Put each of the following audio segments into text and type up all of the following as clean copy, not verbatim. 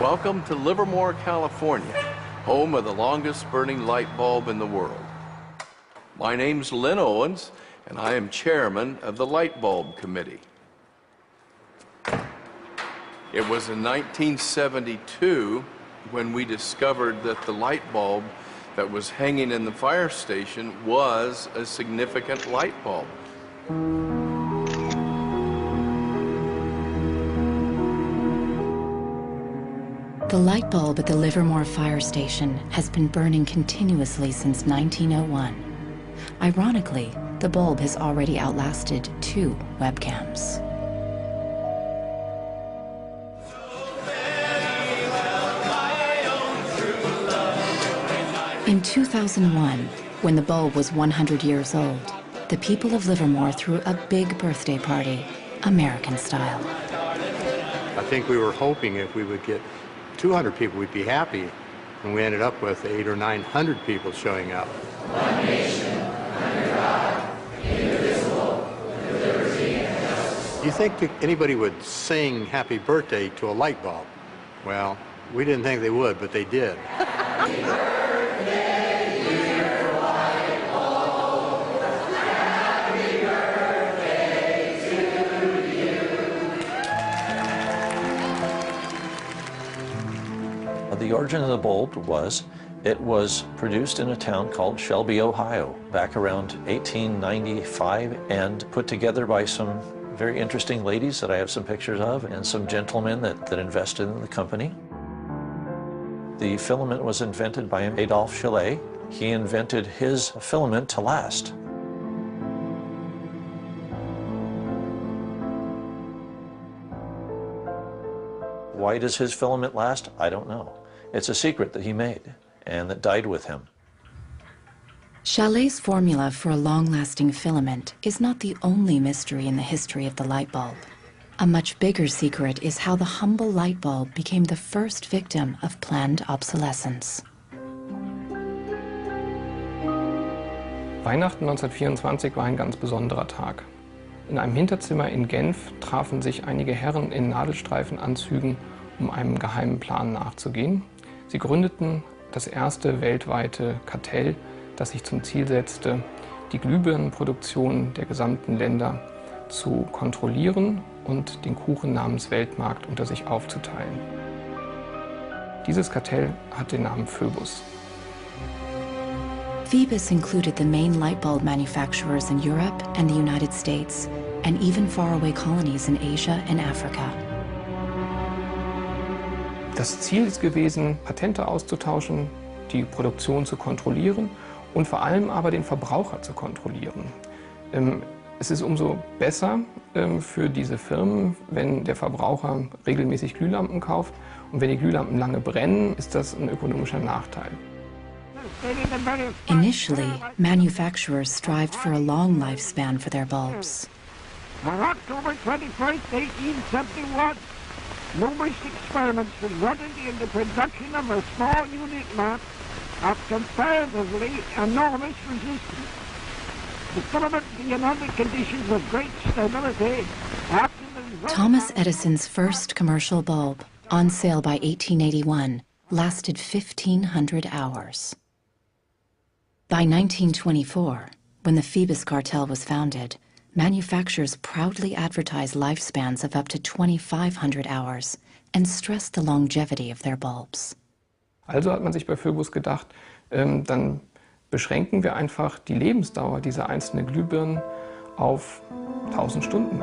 Welcome to Livermore, California, home of the longest burning light bulb in the world. My name's Lynn Owens, and I am chairman of the Light Bulb Committee. It was in 1972 when we discovered that the light bulb that was hanging in the fire station was a significant light bulb. The light bulb at the Livermore fire station has been burning continuously since 1901. Ironically, the bulb has already outlasted 2 webcams. In 2001, when the bulb was 100 years old, the people of Livermore threw a big birthday party, American style. I think we were hoping if we would get 200 people, we'd be happy, and we ended up with 800 or 900 people showing up. One nation, under God, indivisible, with liberty and justice. Do you think that anybody would sing happy birthday to a light bulb? Well, we didn't think they would, but they did. Happy birthday, dear light bulb. Happy birthday to you. The origin of the bulb was, it was produced in a town called Shelby, Ohio, back around 1895, and put together by some very interesting ladies that I have some pictures of, and some gentlemen that invested in the company. The filament was invented by Adolphe Chaillet. He invented his filament to last. Why does his filament last? I don't know. It's a secret that he made and that died with him. Chaillet's formula for a long-lasting filament is not the only mystery in the history of the light bulb. A much bigger secret is how the humble light bulb became the first victim of planned obsolescence. Weihnachten 1924 war ein ganz besonderer Tag. In einem Hinterzimmer in Genf trafen sich einige Herren in Nadelstreifenanzügen, um einem geheimen Plan nachzugehen. Sie gründeten das erste weltweite Kartell, das sich zum Ziel setzte, die Glühbirnenproduktion der gesamten Länder zu kontrollieren und den Kuchen namens Weltmarkt unter sich aufzuteilen. Dieses Kartell hat den Namen Phoebus. Phoebus included the main light bulb manufacturers in Europe and the United States, and even faraway colonies in Asia and Africa. Das Ziel ist gewesen, Patente auszutauschen, die Produktion zu kontrollieren und vor allem aber den Verbraucher zu kontrollieren. Es ist umso besser für diese Firmen, wenn der Verbraucher regelmäßig Glühlampen kauft, und wenn die Glühlampen lange brennen, ist das ein ökonomischer Nachteil. Initially, manufacturers strived for a long lifespan for their bulbs. On October 21st, 1871, numerous experiments resulted in the production of a small unit lamp of comparatively enormous resistance. The filament being under conditions of great stability after the... Thomas Edison's first commercial bulb, on sale by 1881, lasted 1,500 hours. By 1924, when the Phoebus cartel was founded, manufacturers proudly advertised lifespans of up to 2,500 hours and stressed the longevity of their bulbs. Also hat man sich bei Phoebus gedacht, dann beschränken wir einfach die Lebensdauer dieser einzelnen Glühbirnen auf 1000 Stunden.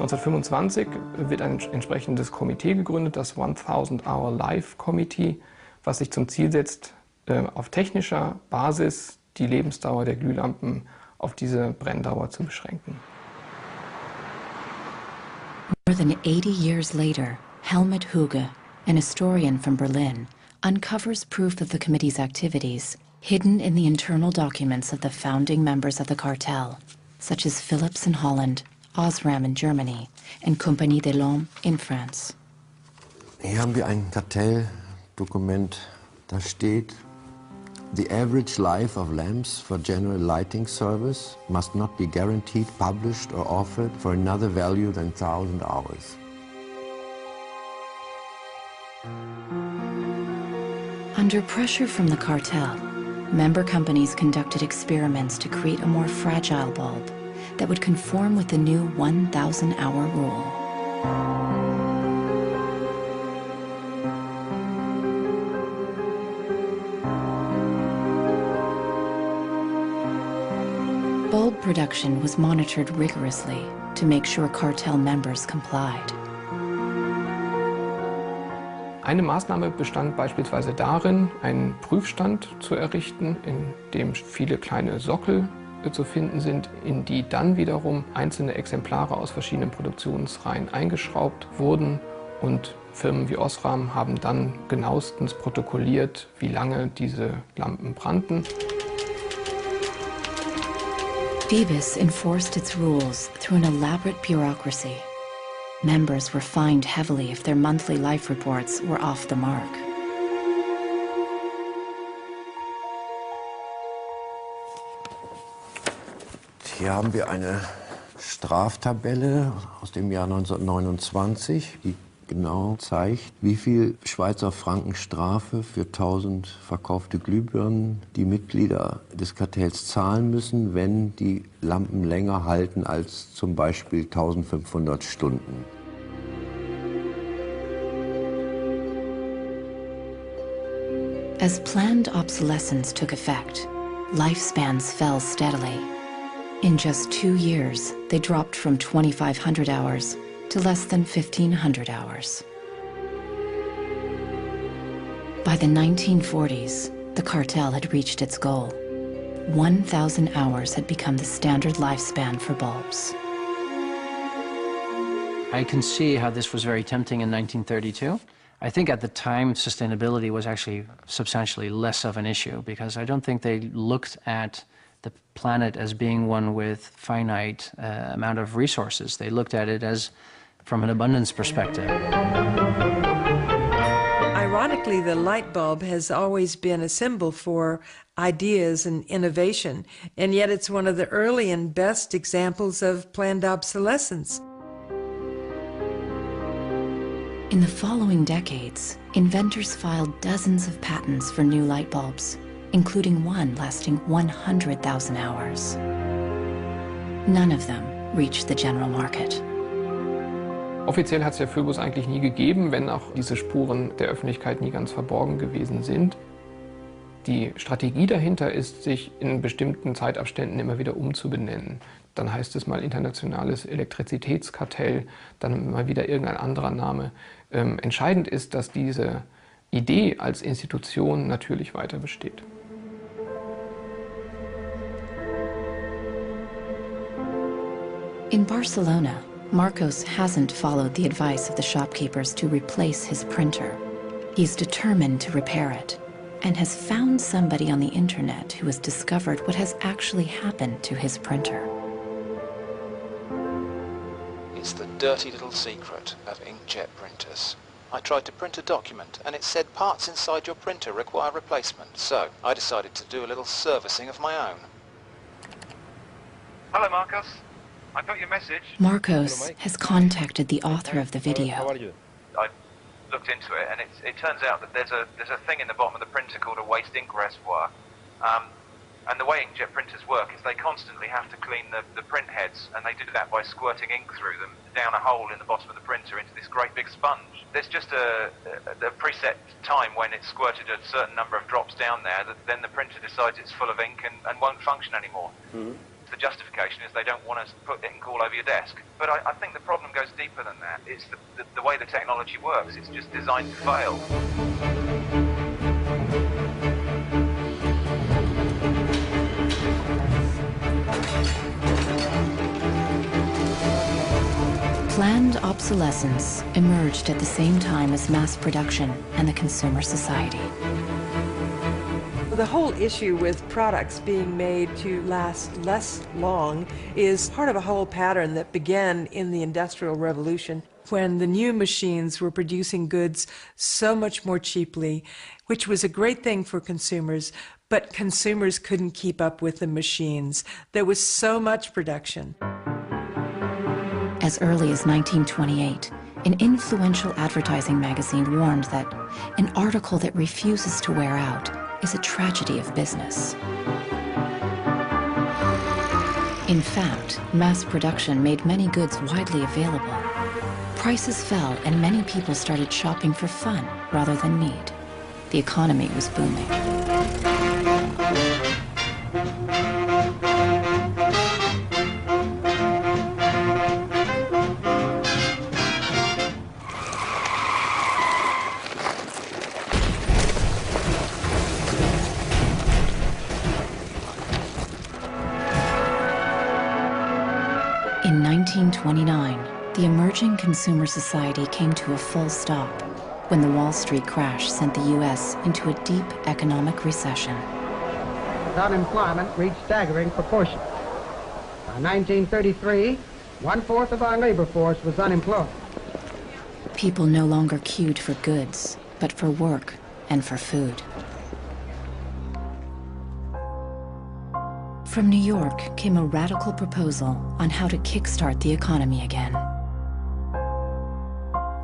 1925 wird ein entsprechendes Komitee gegründet, das 1000 Hour Life Committee, was sich zum Ziel setzt, auf technischer Basis die Lebensdauer der Glühlampen auf diese Brenndauer zu beschränken. More than 80 years later, Helmut Hüge, an historian from Berlin, uncovers proof of the committee's activities hidden in the internal documents of the founding members of the cartel, such as Philips in Holland, Osram in Germany, and Compagnie des Lampes in France. Hier haben wir ein Kartelldokument, da steht The average life of lamps for general lighting service must not be guaranteed, published or offered for another value than 1,000 hours. Under pressure from the cartel, member companies conducted experiments to create a more fragile bulb that would conform with the new 1,000-hour rule. Bulb production was monitored rigorously to make sure cartel members complied. Eine Maßnahme bestand beispielsweise darin, einen Prüfstand zu errichten, in dem viele kleine Sockel zu finden sind, in die dann wiederum einzelne Exemplare aus verschiedenen Produktionsreihen eingeschraubt wurden, und Firmen wie Osram haben dann genauestens protokolliert, wie lange diese Lampen brannten. Phoebus enforced its rules through an elaborate bureaucracy. Members were fined heavily if their monthly life reports were off the mark. Hier haben wir eine Straftabelle aus dem Jahr 1929, die genau zeigt, wie viel Schweizer Franken Strafe für 1000 verkaufte Glühbirnen die Mitglieder des Kartells zahlen müssen, wenn die Lampen länger halten als zum Beispiel 1500 Stunden. As planned obsolescence took effect, lifespans fell steadily. In just 2 years, they dropped from 2,500 hours to less than 1,500 hours. By the 1940s, the cartel had reached its goal. 1,000 hours had become the standard lifespan for bulbs. I can see how this was very tempting in 1932. I think at the time sustainability was actually substantially less of an issue, because I don't think they looked at the planet as being one with finite amount of resources. They looked at it as from an abundance perspective. Ironically, the light bulb has always been a symbol for ideas and innovation, and yet it's one of the early and best examples of planned obsolescence. In the following decades, inventors filed dozens of patents for new light bulbs, including one lasting 100,000 hours. None of them reached the general market. Offiziell hat es ja Phoebus eigentlich nie gegeben, wenn auch diese Spuren der Öffentlichkeit nie ganz verborgen gewesen sind. Die Strategie dahinter ist, sich in bestimmten Zeitabständen immer wieder umzubenennen. Dann heißt es mal internationales Elektrizitätskartell, dann mal wieder irgendein anderer Name. Entscheidend ist, dass diese Idee als Institution natürlich weiter besteht. In Barcelona, Marcos hasn't followed the advice of the shopkeepers to replace his printer. He's determined to repair it, and has found somebody on the internet who has discovered what has actually happened to his printer. It's the dirty little secret of inkjet printers. I tried to print a document and it said parts inside your printer require replacement, so I decided to do a little servicing of my own. Hello, Marcos. I got your message. Marcos has contacted the author of the video. I looked into it, and it turns out that there's a thing in the bottom of the printer called a waste ink reservoir. And the way inkjet printers work is they constantly have to clean the print heads, and they do that by squirting ink through them down a hole in the bottom of the printer into this great big sponge. There's just a preset time when it's squirted a certain number of drops down there that then the printer decides it's full of ink and won't function anymore. Mm-hmm. The justification is they don't want to put ink all over your desk. But I think the problem goes deeper than that. It's the way the technology works. It's just designed to fail. Planned obsolescence emerged at the same time as mass production and the consumer society. The whole issue with products being made to last less long is part of a whole pattern that began in the Industrial Revolution. when the new machines were producing goods so much more cheaply, which was a great thing for consumers, but consumers couldn't keep up with the machines. There was so much production. As early as 1928, an influential advertising magazine warned that an article that refuses to wear out is a tragedy of business. In fact, mass production made many goods widely available. Prices fell and many people started shopping for fun rather than need. The economy was booming. In 1929, the emerging consumer society came to a full stop when the Wall Street crash sent the U.S. into a deep economic recession. Unemployment reached staggering proportions. By 1933, 1/4 of our labor force was unemployed. People no longer queued for goods, but for work and for food. From New York came a radical proposal on how to kickstart the economy again.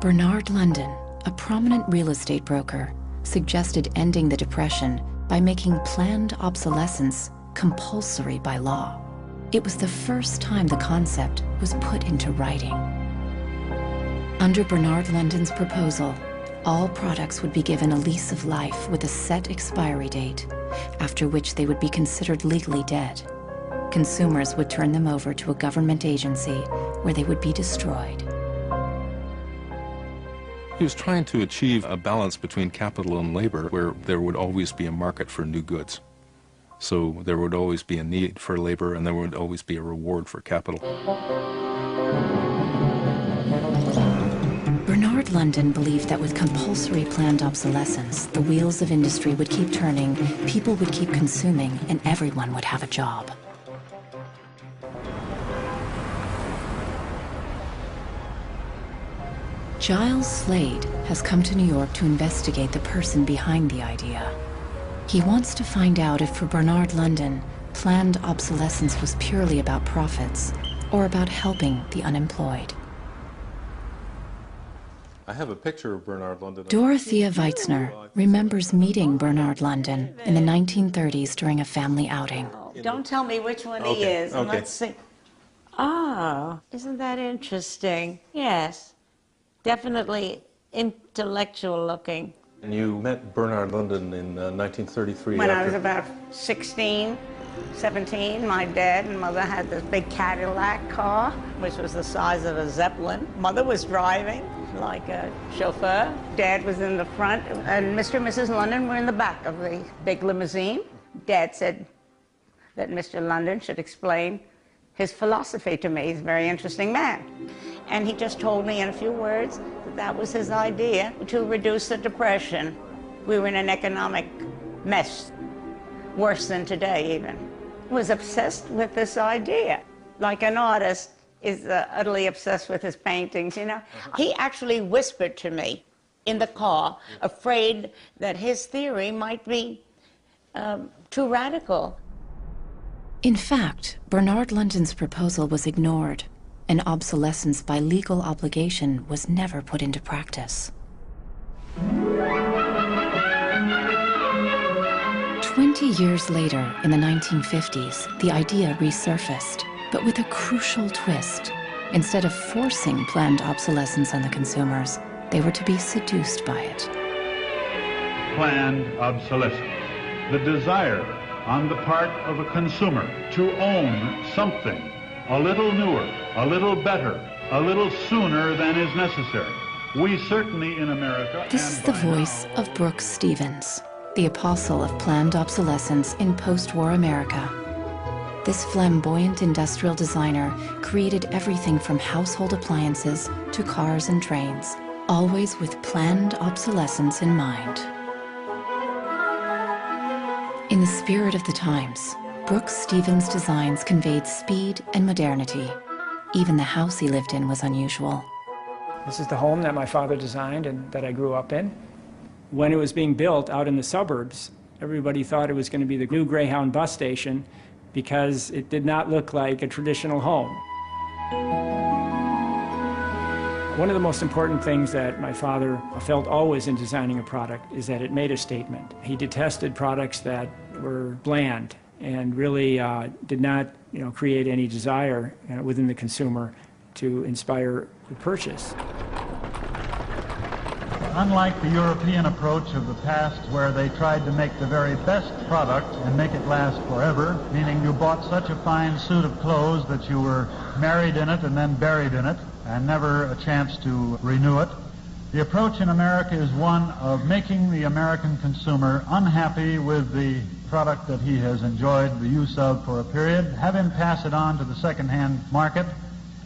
Bernard London, a prominent real estate broker, suggested ending the Depression by making planned obsolescence compulsory by law. It was the first time the concept was put into writing. Under Bernard London's proposal, all products would be given a lease of life with a set expiry date, after which they would be considered legally dead. Consumers would turn them over to a government agency where they would be destroyed. He was trying to achieve a balance between capital and labor where there would always be a market for new goods. So there would always be a need for labor and there would always be a reward for capital. Bernard London believed that with compulsory planned obsolescence, the wheels of industry would keep turning, people would keep consuming, and everyone would have a job. Giles Slade has come to New York to investigate the person behind the idea. He wants to find out if for Bernard London, planned obsolescence was purely about profits or about helping the unemployed. I have a picture of Bernard London. Dorothea Weitzner remembers meeting Bernard London in the 1930s during a family outing. Don't tell me which one he is. Okay. Let's see. Oh, isn't that interesting? Yes. Definitely intellectual looking. And you met Bernard London in 1933. When I was about 16, 17, my dad and mother had this big Cadillac car, which was the size of a Zeppelin. Mother was driving like a chauffeur. Dad was in the front, and Mr. and Mrs. London were in the back of the big limousine. Dad said that Mr. London should explain his philosophy to me. He's a very interesting man. And he just told me in a few words that that was his idea to reduce the Depression. We were in an economic mess, worse than today even. He was obsessed with this idea. Like an artist is utterly obsessed with his paintings, you know. He actually whispered to me in the car, afraid that his theory might be too radical. In fact, Bernard London's proposal was ignored, and obsolescence by legal obligation was never put into practice. 20 years later, in the 1950s, the idea resurfaced, but with a crucial twist. Instead of forcing planned obsolescence on the consumers, they were to be seduced by it. Planned obsolescence. The desire on the part of a consumer to own something a little newer, a little better, a little sooner than is necessary. We certainly in America... This is the voice of Brooks Stevens, the apostle of planned obsolescence in post-war America. This flamboyant industrial designer created everything from household appliances to cars and trains, always with planned obsolescence in mind. In the spirit of the times, Brooks Stevens' designs conveyed speed and modernity. Even the house he lived in was unusual. This is the home that my father designed and that I grew up in. When it was being built out in the suburbs, everybody thought it was going to be the new Greyhound bus station because it did not look like a traditional home. One of the most important things that my father felt always in designing a product is that it made a statement. He detested products that were bland and really did not, create any desire within the consumer to inspire the purchase. Unlike the European approach of the past where they tried to make the very best product and make it last forever, meaning you bought such a fine suit of clothes that you were married in it and then buried in it and never a chance to renew it, the approach in America is one of making the American consumer unhappy with the product that he has enjoyed the use of for a period, have him pass it on to the second-hand market,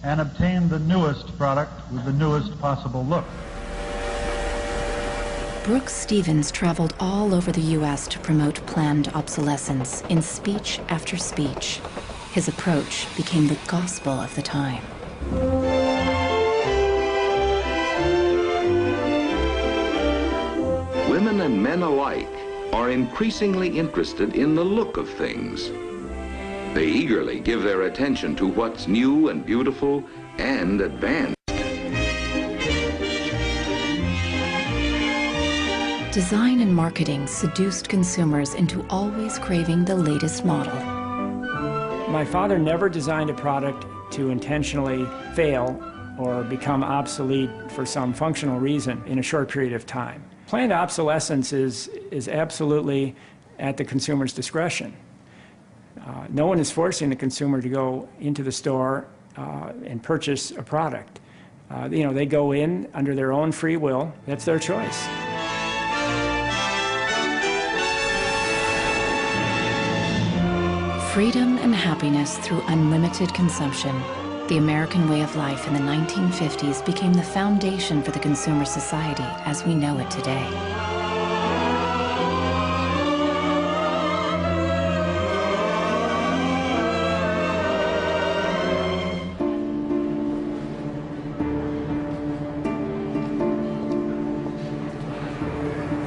and obtain the newest product with the newest possible look. Brooks Stevens traveled all over the U.S. to promote planned obsolescence in speech after speech. His approach became the gospel of the time. Women and men alike are increasingly interested in the look of things. They eagerly give their attention to what's new and beautiful and advanced. Design and marketing seduced consumers into always craving the latest model. My father never designed a product to intentionally fail or become obsolete for some functional reason in a short period of time. Planned obsolescence is absolutely at the consumer's discretion. No one is forcing the consumer to go into the store and purchase a product. They go in under their own free will. That's their choice. Freedom and happiness through unlimited consumption. The American way of life in the 1950s became the foundation for the consumer society as we know it today.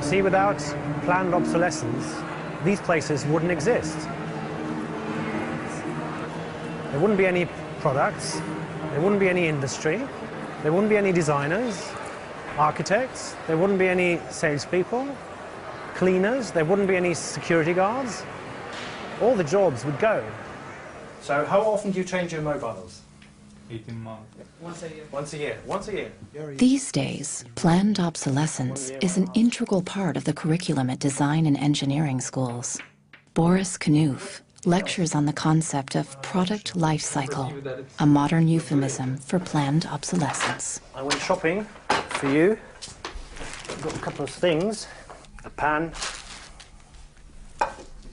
See, without planned obsolescence, these places wouldn't exist. There wouldn't be any products, there wouldn't be any industry, there wouldn't be any designers, architects, there wouldn't be any salespeople, cleaners, there wouldn't be any security guards. All the jobs would go. So how often do you change your mobiles? 18 months. Once a year. Once a year. Once a year. These days, planned obsolescence is an integral part of the curriculum at design and engineering schools. Boris Knuth lectures on the concept of product life cycle, a modern euphemism for planned obsolescence. I went shopping for you. I've got a couple of things. A pan,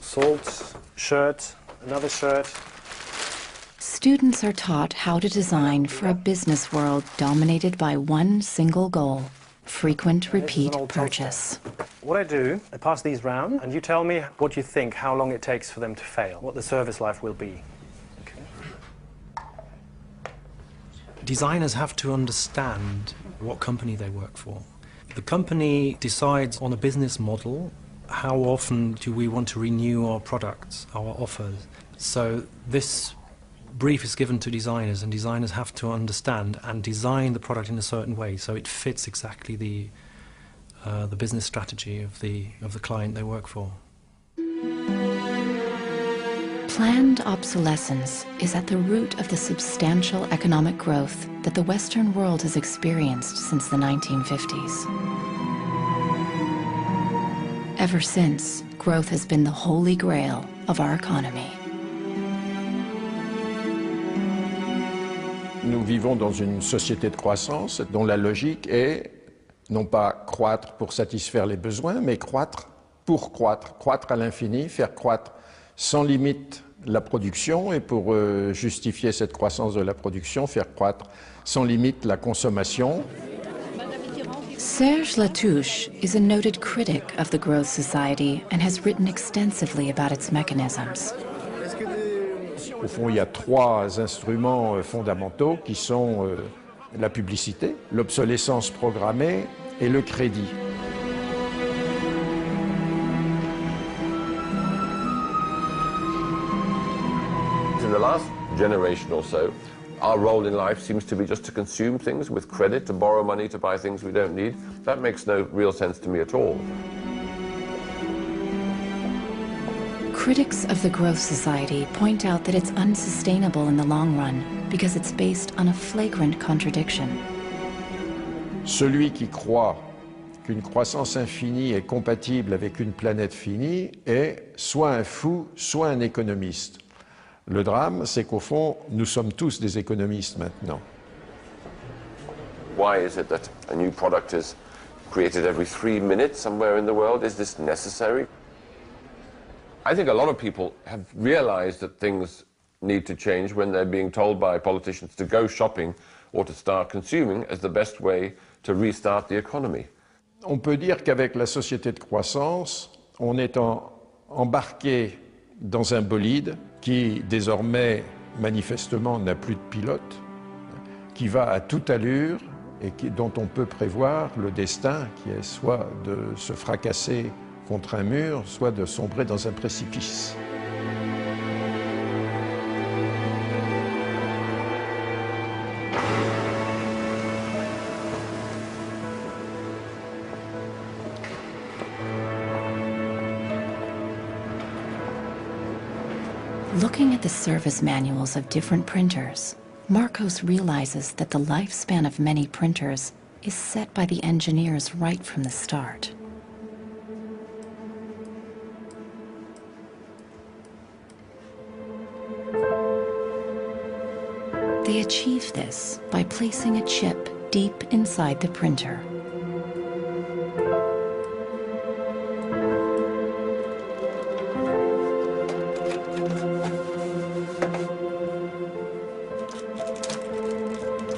salt, shirt, another shirt. Students are taught how to design for a business world dominated by one single goal: frequent repeat purchase. What I do, I pass these round, and you tell me what you think, how long it takes for them to fail, what the service life will be. Okay. Designers have to understand what company they work for. The company decides on a business model, how often do we want to renew our products, our offers. So this brief is given to designers, and designers have to understand and design the product in a certain way so it fits exactly the business strategy of the client they work for. Planned obsolescence is at the root of the substantial economic growth that the Western world has experienced since the 1950s. Ever since, growth has been the holy grail of our economy. Nous vivons dans une société de croissance dont la logique est non pas croître pour satisfaire les besoins, mais croître pour croître, croître à l'infini, faire croître sans limite la production et pour justifier cette croissance de la production, faire croître sans limite la consommation. Serge Latouche is a noted critic of the growth society and has written extensively about its mechanisms. Au fond, il y a trois instruments fondamentaux qui sont la publicité, l'obsolescence programmée et le crédit. In the last generation or so, our role in life seems to be just to consume things with credit, to borrow money to buy things we don't need. That makes no real sense to me at all. Critics of the Growth Society point out that it's unsustainable in the long run because it's based on a flagrant contradiction. Celui qui croit qu'une croissance infinie est compatible avec une planète finie est soit un fou, soit un économiste. Le drame, c'est qu'au fond, nous sommes tous des économistes maintenant. Why is it that a new product is created every 3 minutes somewhere in the world? Is this necessary? I think a lot of people have realized that things need to change when they're being told by politicians to go shopping or to start consuming as the best way to restart the economy. On peut dire qu'avec la société de croissance, on est embarqué dans un bolide qui désormais manifestement n'a plus de pilote, qui va à toute allure et dont on peut prévoir le destin qui est soit de se fracasser contre un mur, soit de sombrer dans un précipice. Looking at the service manuals of different printers, Marcos realizes that the lifespan of many printers is set by the engineers right from the start. They achieve this by placing a chip deep inside the printer.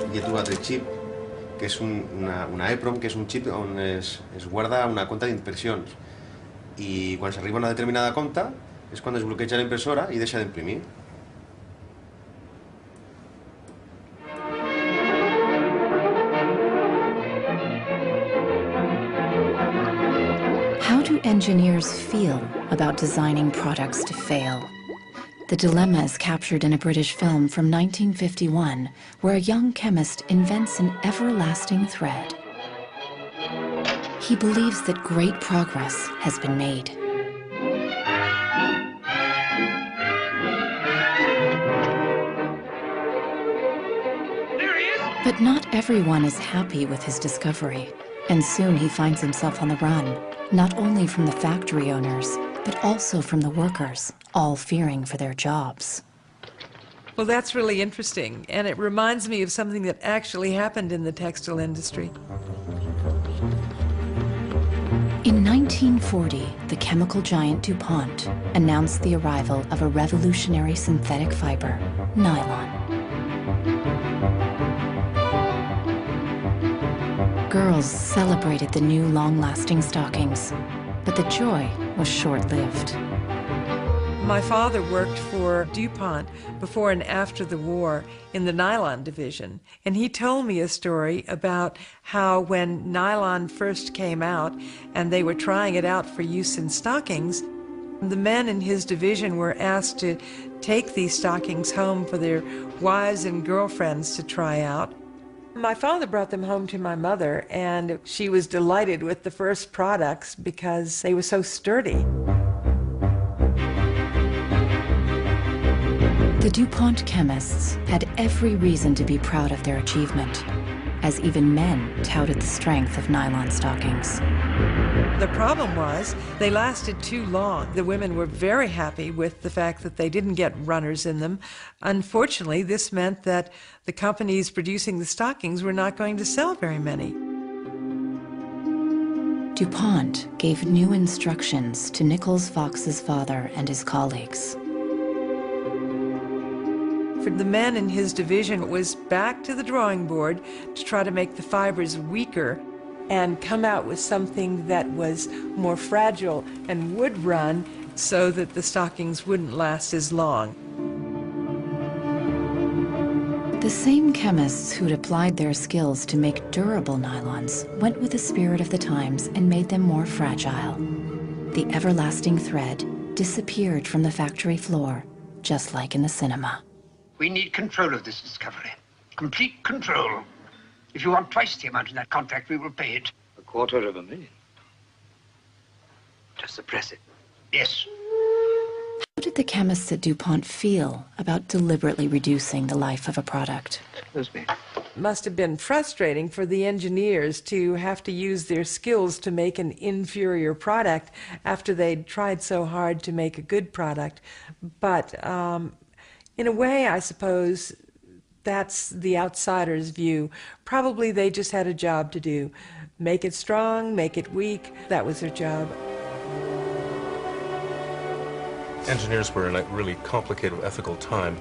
I he trobat el xip, que és una EEPROM, que és un xip on es guarda una compta d'impressions. I quan s'arriba a una determinada compta és quan es bloqueja la impressora i deixa d'imprimir. How do engineers feel about designing products to fail? The dilemma is captured in a British film from 1951, where a young chemist invents an everlasting thread. He believes that great progress has been made. But not everyone is happy with his discovery, and soon he finds himself on the run, not only from the factory owners, but also from the workers, all fearing for their jobs. Well, that's really interesting, and it reminds me of something that actually happened in the textile industry. In 1940, the chemical giant DuPont announced the arrival of a revolutionary synthetic fiber, nylon. Girls celebrated the new long-lasting stockings, but the joy was short-lived. My father worked for DuPont before and after the war in the nylon division, and he told me a story about how when nylon first came out and they were trying it out for use in stockings, the men in his division were asked to take these stockings home for their wives and girlfriends to try out. My father brought them home to my mother, and she was delighted with the first products because they were so sturdy. The DuPont chemists had every reason to be proud of their achievement, as even men touted the strength of nylon stockings. The problem was they lasted too long. The women were very happy with the fact that they didn't get runners in them. Unfortunately, this meant that the companies producing the stockings were not going to sell very many. DuPont gave new instructions to Nichols Fox's father and his colleagues. For the men in his division, it was back to the drawing board to try to make the fibers weaker and come out with something that was more fragile and would run so that the stockings wouldn't last as long. The same chemists who'd applied their skills to make durable nylons went with the spirit of the times and made them more fragile. The everlasting thread disappeared from the factory floor, just like in the cinema. We need control of this discovery. Complete control. If you want twice the amount in that contract, we will pay it. $250,000. To suppress it. Yes. How did the chemists at DuPont feel about deliberately reducing the life of a product? Must have been frustrating for the engineers to have to use their skills to make an inferior product after they'd tried so hard to make a good product. But in a way, I suppose that's the outsider's view. Probably they just had a job to do. Make it strong, make it weak. That was their job. Engineers were in a really complicated ethical time.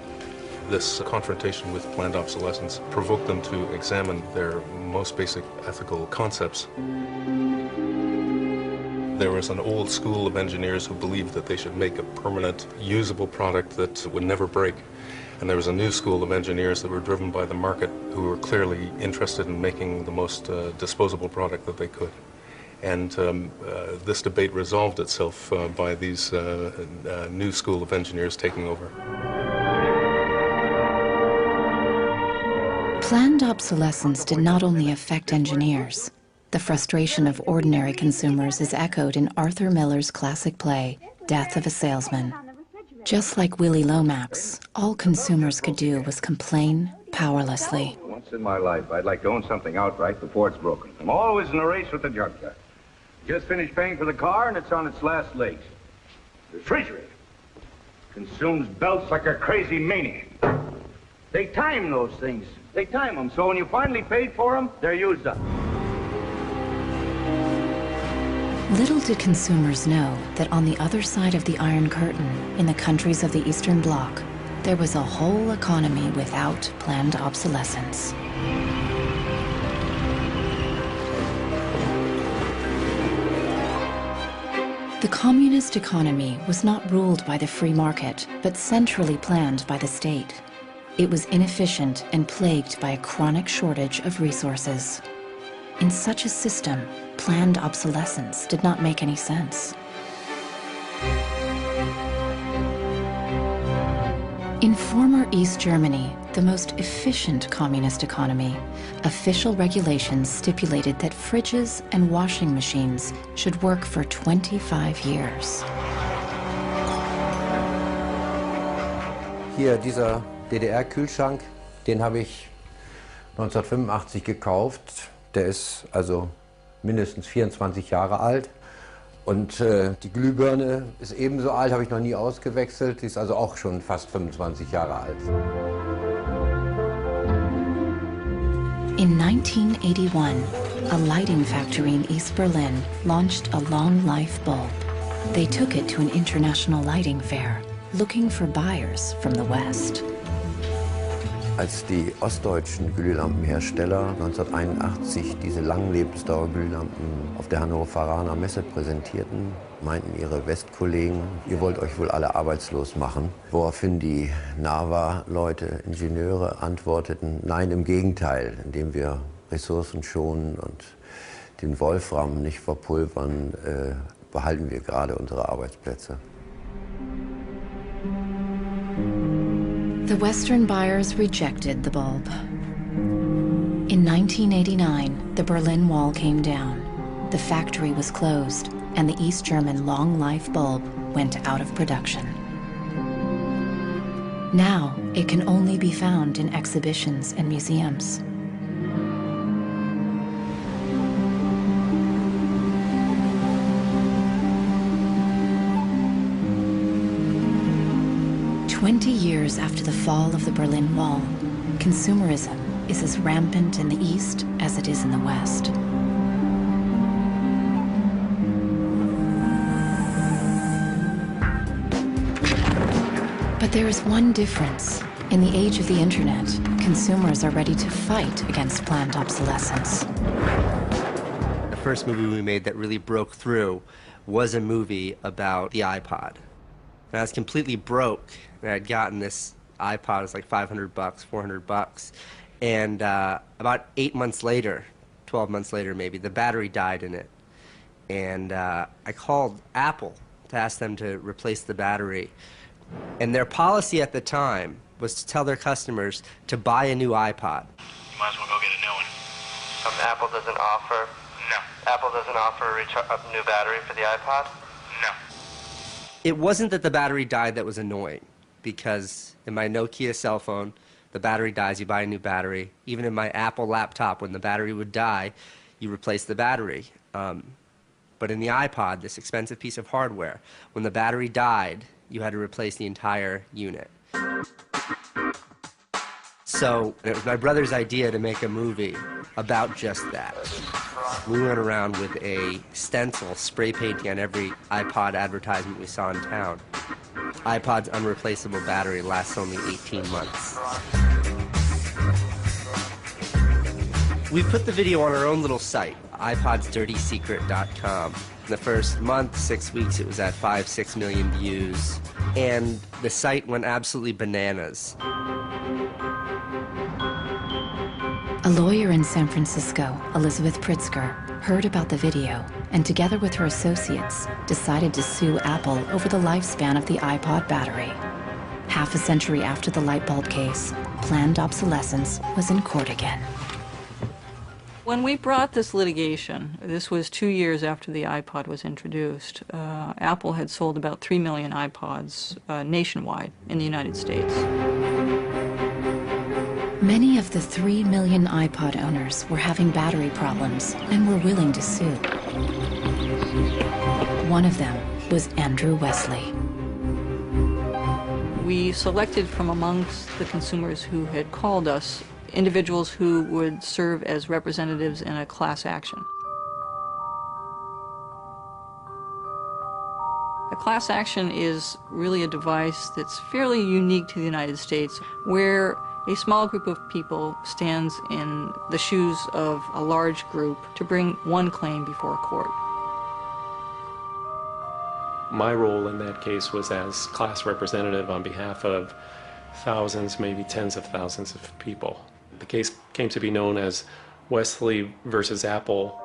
This confrontation with planned obsolescence provoked them to examine their most basic ethical concepts. There was an old school of engineers who believed that they should make a permanent, usable product that would never break. And there was a new school of engineers that were driven by the market who were clearly interested in making the most disposable product that they could. And this debate resolved itself by these new school of engineers taking over. Planned obsolescence did not only affect engineers. The frustration of ordinary consumers is echoed in Arthur Miller's classic play, Death of a Salesman. Just like Willie Lomax, all consumers could do was complain powerlessly. Once in my life, I'd like to own something outright before it's broken. I'm always in a race with the junkyard. Just finished paying for the car, and it's on its last legs. Refrigerator consumes belts like a crazy maniac. They time those things. They time them, so when you finally paid for them, they're used up. Little did consumers know that on the other side of the Iron Curtain, in the countries of the Eastern Bloc, there was a whole economy without planned obsolescence. The communist economy was not ruled by the free market, but centrally planned by the state. It was inefficient and plagued by a chronic shortage of resources. In such a system, planned obsolescence did not make any sense. In former East Germany, the most efficient communist economy, official regulations stipulated that fridges and washing machines should work for 25 years. Hier, dieser DDR-Kühlschrank, den habe ich 1985 gekauft. Der ist also mindestens 24 Jahre alt. Und die Glühbirne ist ebenso alt, habe ich noch nie ausgewechselt. Die ist also auch schon fast 25 Jahre alt. In 1981, a lighting factory in East Berlin launched a long-life bulb. They took it to an international lighting fair, looking for buyers from the West. Als die ostdeutschen Glühlampenhersteller 1981 diese Langlebensdauerglühlampen auf der Hannoveraner Messe präsentierten, meinten ihre Westkollegen, ihr wollt euch wohl alle arbeitslos machen. Woraufhin die NAVA-Leute, Ingenieure, antworteten, nein, im Gegenteil, indem wir Ressourcen schonen und den Wolfram nicht verpulvern, behalten wir gerade unsere Arbeitsplätze. The Western buyers rejected the bulb. In 1989, the Berlin Wall came down. The factory was closed, and the East German long-life bulb went out of production. Now, it can only be found in exhibitions and museums. "20 years after the fall of the Berlin Wall, consumerism is as rampant in the East as it is in the West. But there is one difference. In the age of the internet, consumers are ready to fight against planned obsolescence. The first movie we made that really broke through was a movie about the iPod. And I was completely broke, and I'd gotten this iPod was like $500, $400. And about 8 months later, 12 months later maybe, the battery died in it. And I called Apple to ask them to replace the battery. And their policy at the time was to tell their customers to buy a new iPod. You might as well go get a new one. Apple doesn't offer? No. Apple doesn't offer a new battery for the iPod? No. It wasn't that the battery died that was annoying, because in my Nokia cell phone, the battery dies, you buy a new battery. Even in my Apple laptop, when the battery would die, you replace the battery. But in the iPod, this expensive piece of hardware, when the battery died, you had to replace the entire unit. So it was my brother's idea to make a movie about just that. We went around with a stencil spray painting on every iPod advertisement we saw in town. iPod's unreplaceable battery lasts only 18 months. We put the video on our own little site, iPodsDirtySecret.com. In the first month, 6 weeks, it was at 5-6 million views, and the site went absolutely bananas. A lawyer in San Francisco, Elizabeth Pritzker, heard about the video and together with her associates decided to sue Apple over the lifespan of the iPod battery. Half a century after the light bulb case, planned obsolescence was in court again. When we brought this litigation, this was 2 years after the iPod was introduced, Apple had sold about 3 million iPods nationwide in the United States. Many of the 3 million iPod owners were having battery problems and were willing to sue. One of them was Andrew Wesley. We selected from amongst the consumers who had called us individuals who would serve as representatives in a class action. A class action is really a device that's fairly unique to the United States, where a small group of people stands in the shoes of a large group to bring one claim before a court. My role in that case was as class representative on behalf of thousands, maybe tens of thousands of people. The case came to be known as Wesley versus Apple.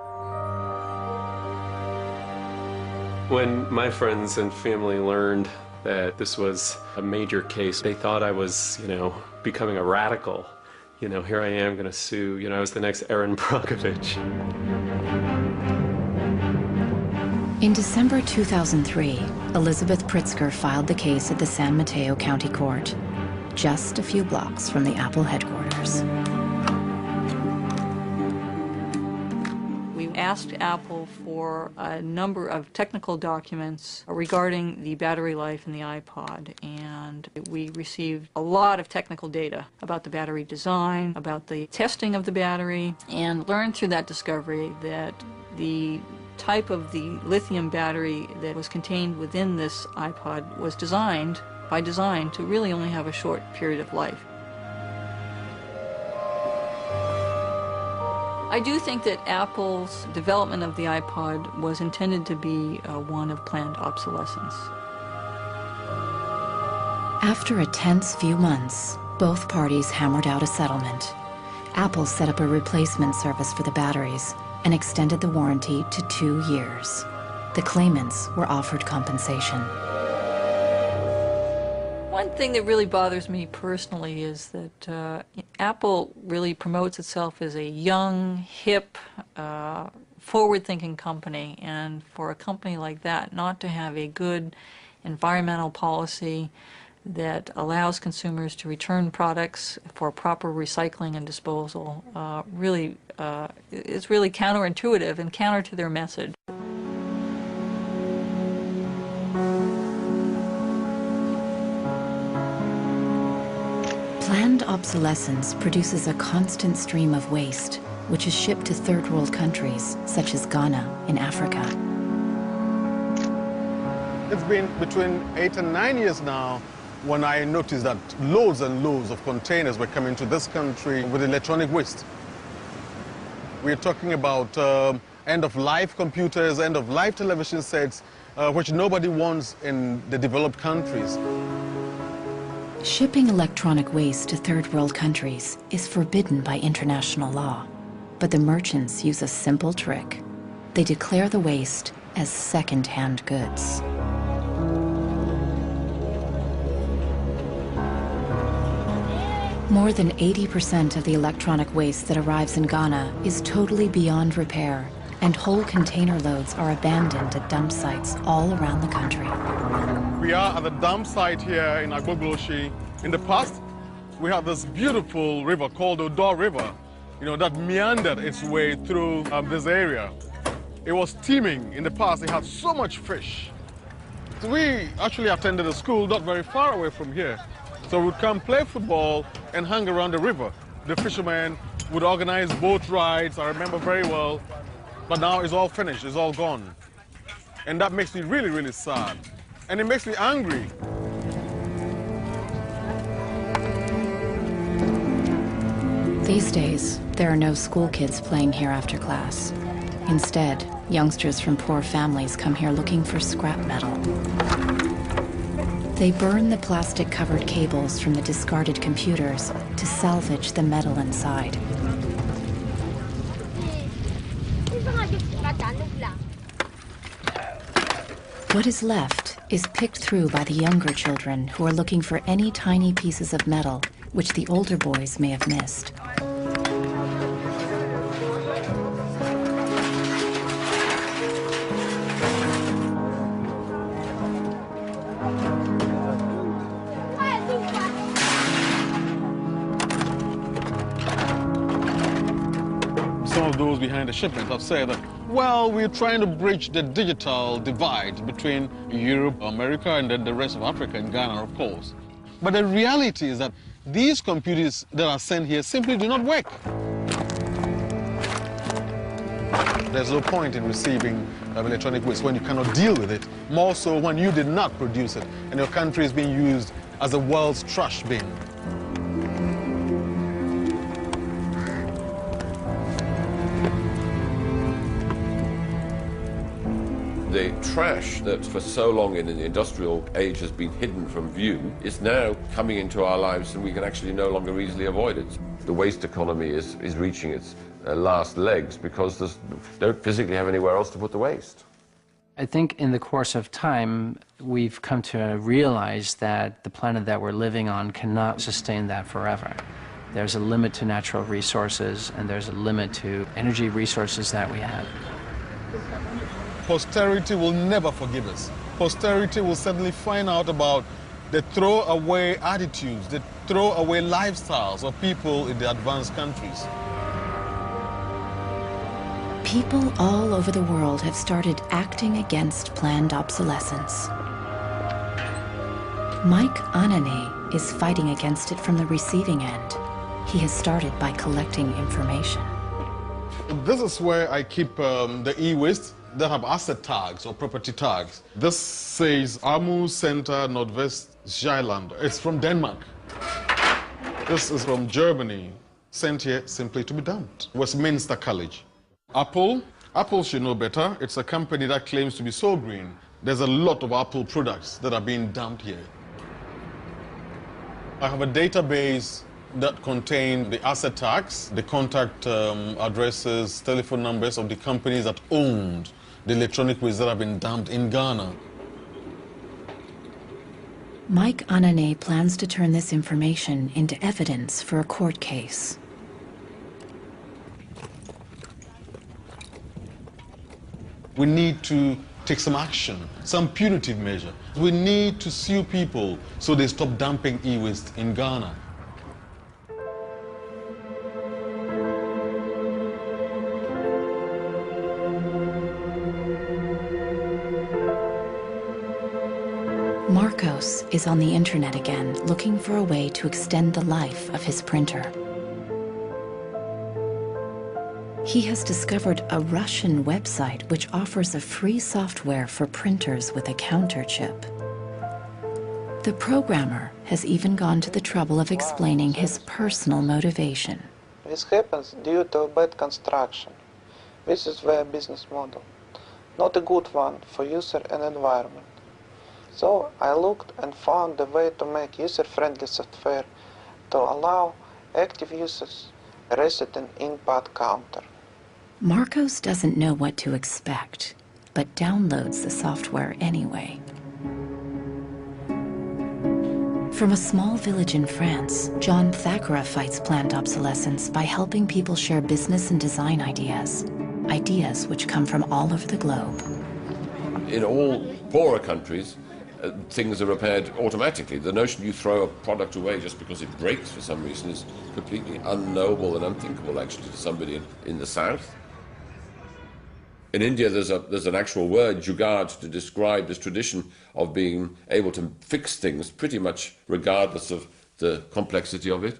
When my friends and family learned that this was a major case, they thought I was, becoming a radical. Here I am going to sue. I was the next Erin Brockovich. In December 2003, Elizabeth Pritzker filed the case at the San Mateo County Court, just a few blocks from the Apple headquarters. We asked Apple for a number of technical documents regarding the battery life in the iPod, and we received a lot of technical data about the battery design, about the testing of the battery, and learned through that discovery that the type of the lithium battery that was contained within this iPod was designed, by design, to really only have a short period of life. I do think that Apple's development of the iPod was intended to be one of planned obsolescence. After a tense few months, both parties hammered out a settlement. Apple set up a replacement service for the batteries and extended the warranty to 2 years. The claimants were offered compensation. One thing that really bothers me personally is that Apple really promotes itself as a young, hip, forward-thinking company, and for a company like that not to have a good environmental policy that allows consumers to return products for proper recycling and disposal is really counterintuitive and counter to their message. Planned obsolescence produces a constant stream of waste, which is shipped to third world countries, such as Ghana in Africa. It's been between 8 and 9 years now when I noticed that loads and loads of containers were coming to this country with electronic waste. We're talking about end-of-life computers, end-of-life television sets, which nobody wants in the developed countries. Shipping electronic waste to third world countries is forbidden by international law, but the merchants use a simple trick. They declare the waste as second-hand goods. More than 80% of the electronic waste that arrives in Ghana is totally beyond repair, and whole container loads are abandoned at dump sites all around the country. We are at the dump site here in Agbogloshi. In the past, we had this beautiful river called the Odo River, that meandered its way through this area. It was teeming. In the past, it had so much fish. So we actually attended a school not very far away from here. So we'd come play football and hang around the river. The fishermen would organize boat rides, I remember very well. But now it's all finished, it's all gone. And that makes me really, really sad. And it makes me angry. These days, there are no school kids playing here after class. Instead, youngsters from poor families come here looking for scrap metal. They burn the plastic-covered cables from the discarded computers to salvage the metal inside. What is left is picked through by the younger children who are looking for any tiny pieces of metal which the older boys may have missed. Some of those behind the shipment have said that, well, we're trying to bridge the digital divide between Europe, America, and then the rest of Africa and Ghana, of course. But the reality is that these computers that are sent here simply do not work. There's no point in receiving electronic waste when you cannot deal with it, more so when you did not produce it and your country is being used as the world's trash bin. The trash that for so long in the industrial age has been hidden from view is now coming into our lives, and we can actually no longer easily avoid it. The waste economy is reaching its last legs because they don't physically have anywhere else to put the waste. I think in the course of time, we've come to realize that the planet that we're living on cannot sustain that forever. There's a limit to natural resources, and there's a limit to energy resources that we have. Posterity will never forgive us. Posterity will certainly find out about the throwaway attitudes, the throwaway lifestyles of people in the advanced countries. People all over the world have started acting against planned obsolescence. Mike Anane is fighting against it from the receiving end. He has started by collecting information. This is where I keep the e-waste that have asset tags or property tags. This says Amu Center Nordvest Zeeland. It's from Denmark. This is from Germany, sent here simply to be dumped. Westminster College. Apple should know better. It's a company that claims to be so green. There's a lot of Apple products that are being dumped here. I have a database that contain the asset tags, the contact addresses, telephone numbers of the companies that owned the electronic waste that have been dumped in Ghana. Mike Anane plans to turn this information into evidence for a court case. We need to take some action, some punitive measure. We need to sue people so they stop dumping e-waste in Ghana. Marcos is on the internet again, looking for a way to extend the life of his printer. He has discovered a Russian website which offers a free software for printers with a counter chip. The programmer has even gone to the trouble of explaining his personal motivation. This happens due to bad construction. This is their business model. Not a good one for user and environment. So I looked and found a way to make user-friendly software to allow active users reset an in-pod counter. Marcos doesn't know what to expect, but downloads the software anyway. From a small village in France, John Thakura fights planned obsolescence by helping people share business and design ideas which come from all over the globe. In all poorer countries, things are repaired automatically. The notion you throw a product away just because it breaks for some reason is completely unknowable and unthinkable, actually, to somebody in the south. In India, there's an actual word, jugaad, to describe this tradition of being able to fix things pretty much regardless of the complexity of it.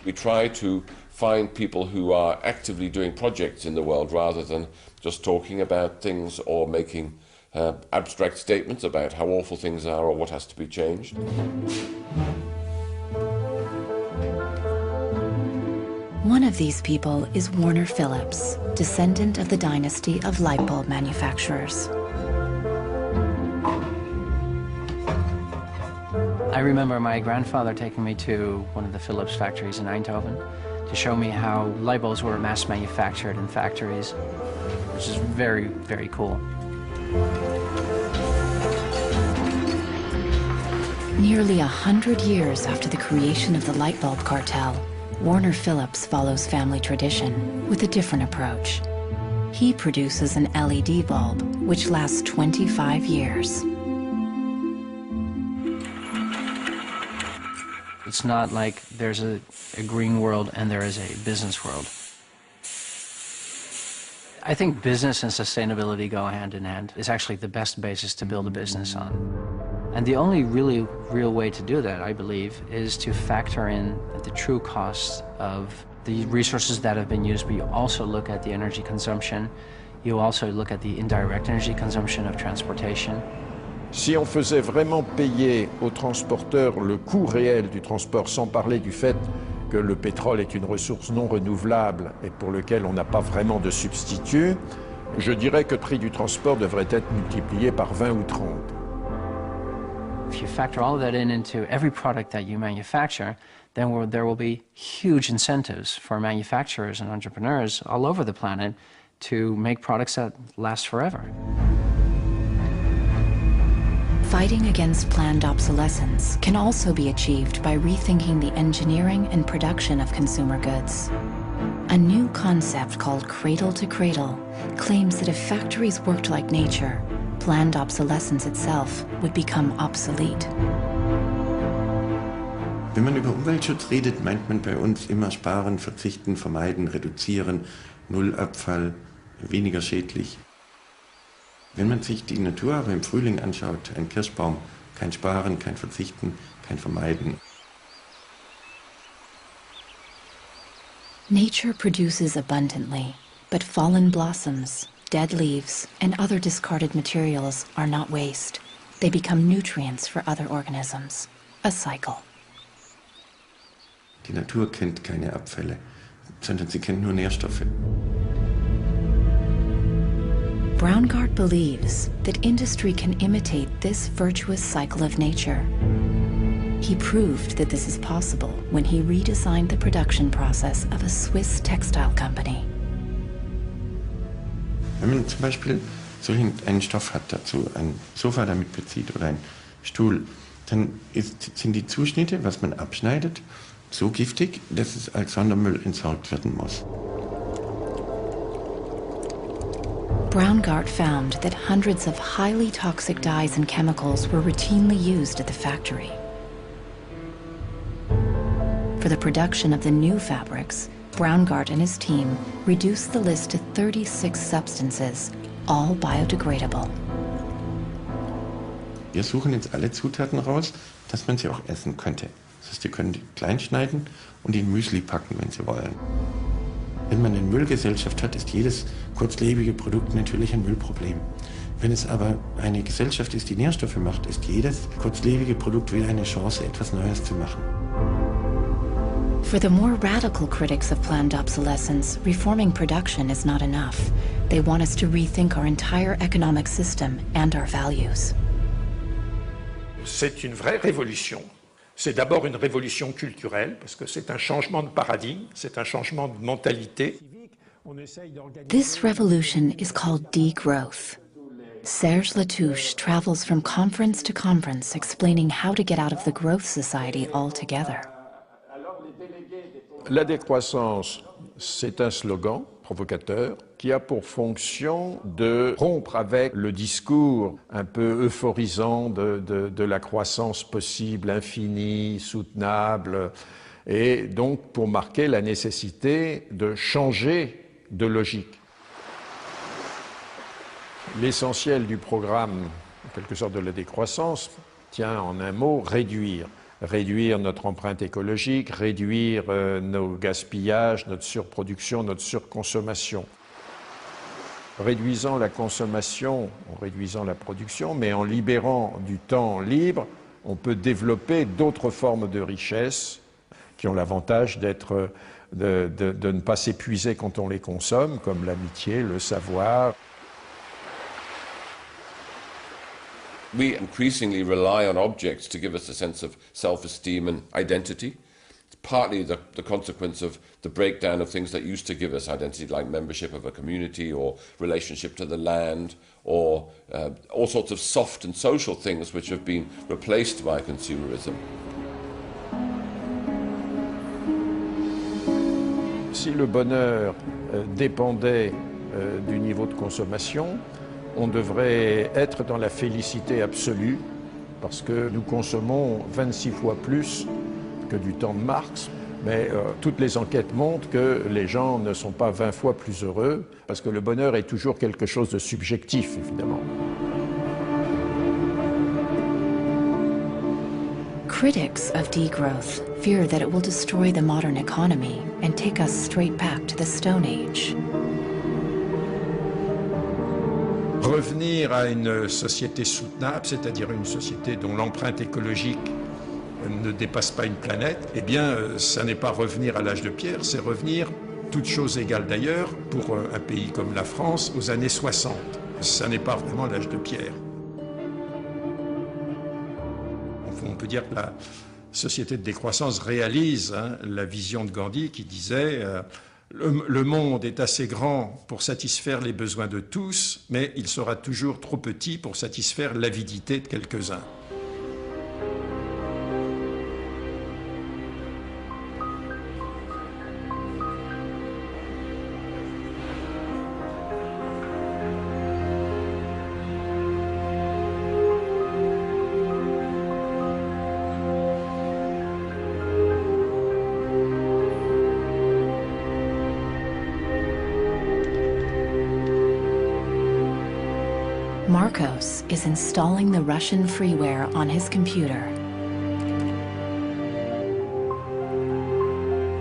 We try to find people who are actively doing projects in the world rather than just talking about things or making abstract statements about how awful things are or what has to be changed. One of these people is Warner Phillips, descendant of the dynasty of light bulb manufacturers. I remember my grandfather taking me to one of the Philips factories in Eindhoven to show me how light bulbs were mass manufactured in factories, which is very, very cool. Nearly 100 years after the creation of the light bulb cartel, Warner Phillips follows family tradition with a different approach. He produces an LED bulb, which lasts 25 years. It's not like there's a green world and there is a business world. I think business and sustainability go hand in hand. It's actually the best basis to build a business on. And the only really real way to do that, I believe, is to factor in the true costs of the resources that have been used, but you also look at the energy consumption. You also look at the indirect energy consumption of transportation. Si on faisait vraiment payer aux transporteurs le coût réel du transport, sans parler du fait que le pétrole est une ressource non renouvelable et pour lequel on n'a pas vraiment de substitut, je dirais que le prix du transport devrait être multiplié par 20 ou 30. If you factor all of that into every product that you manufacture, then there will be huge incentives for manufacturers and entrepreneurs all over the planet to make products that last forever. Fighting against planned obsolescence can also be achieved by rethinking the engineering and production of consumer goods. A new concept called cradle to cradle claims that if factories worked like nature, planned obsolescence itself would become obsolete. Wenn man über Umweltschutz redet, meint man bei uns immer sparen, verzichten, vermeiden, reduzieren, Nullabfall, weniger schädlich. Wenn man sich die Natur aber im Frühling anschaut, ein Kirschbaum, kein Sparen, kein Verzichten, kein Vermeiden. Nature produces abundantly, but fallen blossoms, dead leaves, and other discarded materials are not waste. They become nutrients for other organisms. A cycle. Die Natur kennt keine Abfälle, sondern sie kennt nur Nährstoffe. Braungart believes that industry can imitate this virtuous cycle of nature. He proved that this is possible when he redesigned the production process of a Swiss textile company. Wenn man zum Beispiel einen Stoff hat dazu, ein Sofa damit bezieht oder ein Stuhl, dann sind die Zuschnitte, was man abschneidet, so giftig, dass es als Sondermüll entsorgt werden muss. Braungart found that hundreds of highly toxic dyes and chemicals were routinely used at the factory. For the production of the new fabrics, Braungart and his team reduced the list to 36 substances, all biodegradable. Wir suchen jetzt alle Zutaten raus, dass man sie auch essen könnte. Das heißt, Sie können die klein schneiden und in Müsli packen, wenn Sie wollen. Wenn man eine Müllgesellschaft hat, ist jedes kurzlebige Produkt natürlich ein Müllproblem. Wenn es aber eine Gesellschaft ist, die Nährstoffe macht, ist jedes kurzlebige Produkt wieder eine Chance, etwas Neues zu machen. For the more radical critics of planned obsolescence, reforming production is not enough. They want us to rethink our entire economic system and our values. C'est une vraie révolution. C'est d'abord une révolution culturelle, parce que c'est un changement de paradigme, c'est un changement de mentalité. This revolution is called degrowth. Serge Latouche travels from conference to conference explaining how to get out of the growth society altogether. La décroissance, c'est un slogan provocateur qui a pour fonction de rompre avec le discours un peu euphorisant de la croissance possible, infinie, soutenable, et donc pour marquer la nécessité de changer de logique. L'essentiel du programme, en quelque sorte, de la décroissance tient en un mot, réduire. Réduire notre empreinte écologique, réduire nos gaspillages, notre surproduction, notre surconsommation. Réduisant la consommation, en réduisant la production, mais en libérant du temps libre, on peut développer d'autres formes de richesse qui ont l'avantage de ne pas s'épuiser quand on les consomme, comme l'amitié, le savoir. We increasingly rely on objects to give us a sense of self-esteem and identity. It's partly the consequence of the breakdown of things that used to give us identity, like membership of a community or relationship to the land, or all sorts of soft and social things which have been replaced by consumerism. Si le bonheur dépendait du niveau de consommation, on devrait être dans la félicité absolue, parce que nous consommons 26 fois plus que du temps de Marx, mais toutes les enquêtes montrent que les gens ne sont pas 20 fois plus heureux, parce que le bonheur est toujours quelque chose de subjectif, évidemment. Critics of degrowth fear that it will destroy the modern economy and take us straight back to the Stone Age. Revenir à une société soutenable, c'est-à-dire une société dont l'empreinte écologique ne dépasse pas une planète, eh bien, ça n'est pas revenir à l'âge de pierre, c'est revenir, toutes choses égales d'ailleurs, pour un pays comme la France, aux années 60. Ça n'est pas vraiment l'âge de pierre. On peut dire que la société de décroissance réalise la vision de Gandhi qui disait le monde est assez grand pour satisfaire les besoins de tous, mais il sera toujours trop petit pour satisfaire l'avidité de quelques-uns. Marcos is installing the Russian freeware on his computer.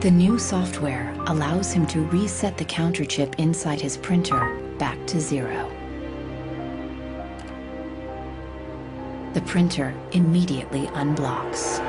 The new software allows him to reset the counter chip inside his printer back to 0. The printer immediately unblocks.